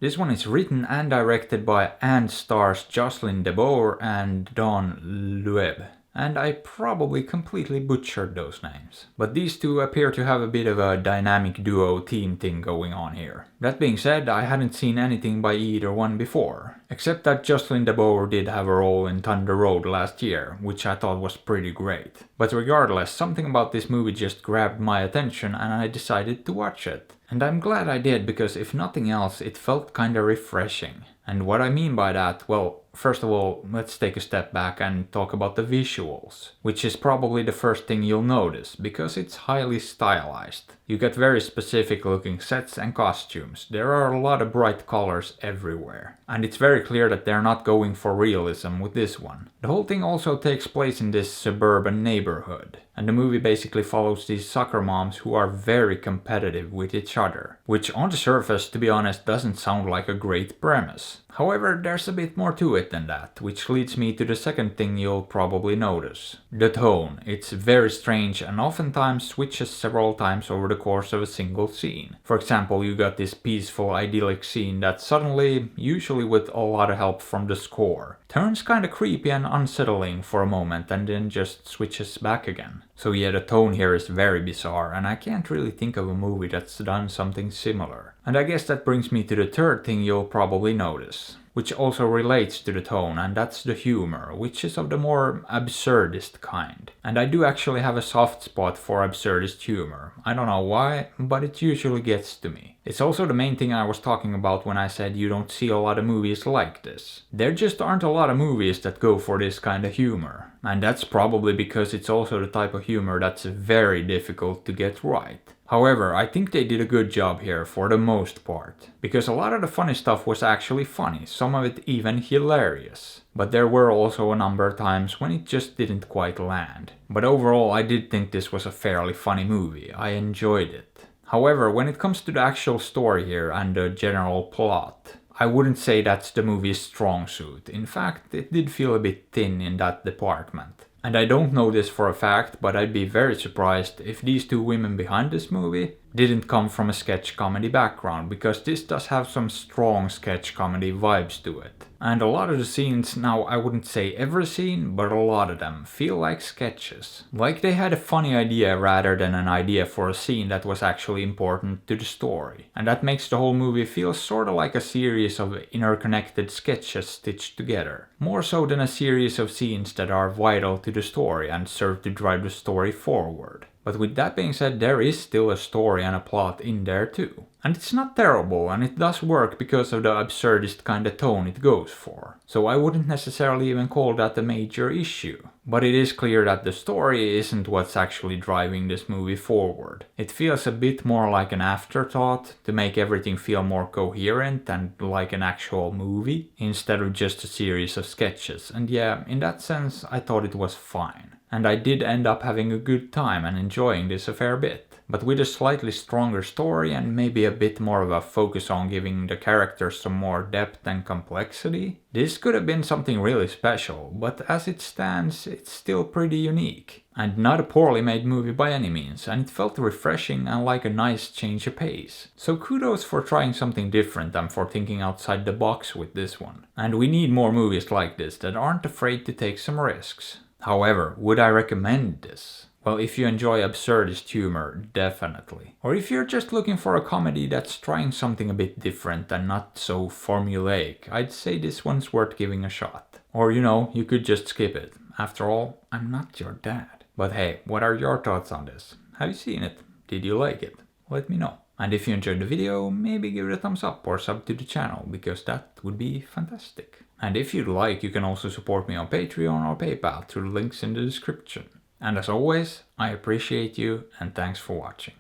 This one is written and directed by and stars Jocelyn DeBoer and Don Lueb. And I probably completely butchered those names. But these two appear to have a bit of a dynamic duo team thing going on here. That being said, I hadn't seen anything by either one before. Except that Jocelyn DeBoer did have a role in Thunder Road last year, which I thought was pretty great. But regardless, something about this movie just grabbed my attention and I decided to watch it. And I'm glad I did, because if nothing else, it felt kinda refreshing. And what I mean by that, well, first of all, let's take a step back and talk about the visuals, which is probably the first thing you'll notice, because it's highly stylized. You get very specific looking sets and costumes. There are a lot of bright colors everywhere. And it's very clear that they're not going for realism with this one. The whole thing also takes place in this suburban neighborhood. And the movie basically follows these soccer moms who are very competitive with each other. Which on the surface, to be honest, doesn't sound like a great premise. However, there's a bit more to it than that, which leads me to the second thing you'll probably notice. The tone. It's very strange and oftentimes switches several times over the course of a single scene. For example, you got this peaceful, idyllic scene that suddenly, usually with a lot of help from the score, turns kinda creepy and unsettling for a moment and then just switches back again. So yeah, the tone here is very bizarre, and I can't really think of a movie that's done something similar. And I guess that brings me to the third thing you'll probably notice, which also relates to the tone, and that's the humor, which is of the more absurdist kind. And I do actually have a soft spot for absurdist humor. I don't know why, but it usually gets to me. It's also the main thing I was talking about when I said you don't see a lot of movies like this. There just aren't a lot of movies that go for this kind of humor. And that's probably because it's also the type of humor that's very difficult to get right. However, I think they did a good job here for the most part, because a lot of the funny stuff was actually funny, some of it even hilarious. But there were also a number of times when it just didn't quite land. But overall, I did think this was a fairly funny movie. I enjoyed it. However, when it comes to the actual story here and the general plot, I wouldn't say that's the movie's strong suit. In fact, it did feel a bit thin in that department. And I don't know this for a fact, but I'd be very surprised if these two women behind this movie didn't come from a sketch comedy background, because this does have some strong sketch comedy vibes to it. And a lot of the scenes, now I wouldn't say every scene, but a lot of them feel like sketches. Like they had a funny idea rather than an idea for a scene that was actually important to the story. And that makes the whole movie feel sorta like a series of interconnected sketches stitched together. More so than a series of scenes that are vital to the story and serve to drive the story forward. But with that being said, there is still a story and a plot in there too. And it's not terrible, and it does work because of the absurdist kind of tone it goes for. So I wouldn't necessarily even call that a major issue. But it is clear that the story isn't what's actually driving this movie forward. It feels a bit more like an afterthought to make everything feel more coherent and like an actual movie, instead of just a series of sketches. And yeah, in that sense, I thought it was fine. And I did end up having a good time and enjoying this a fair bit. But with a slightly stronger story and maybe a bit more of a focus on giving the characters some more depth and complexity, this could have been something really special, but as it stands, it's still pretty unique. And not a poorly made movie by any means, and it felt refreshing and like a nice change of pace. So kudos for trying something different and for thinking outside the box with this one. And we need more movies like this that aren't afraid to take some risks. However, would I recommend this? Well, if you enjoy absurdist humor, definitely. Or if you're just looking for a comedy that's trying something a bit different and not so formulaic, I'd say this one's worth giving a shot. Or you could just skip it. After all, I'm not your dad. But hey, what are your thoughts on this? Have you seen it? Did you like it? Let me know. And if you enjoyed the video, maybe give it a thumbs up or sub to the channel, because that would be fantastic. And if you'd like, you can also support me on Patreon or PayPal through the links in the description. And as always, I appreciate you and thanks for watching.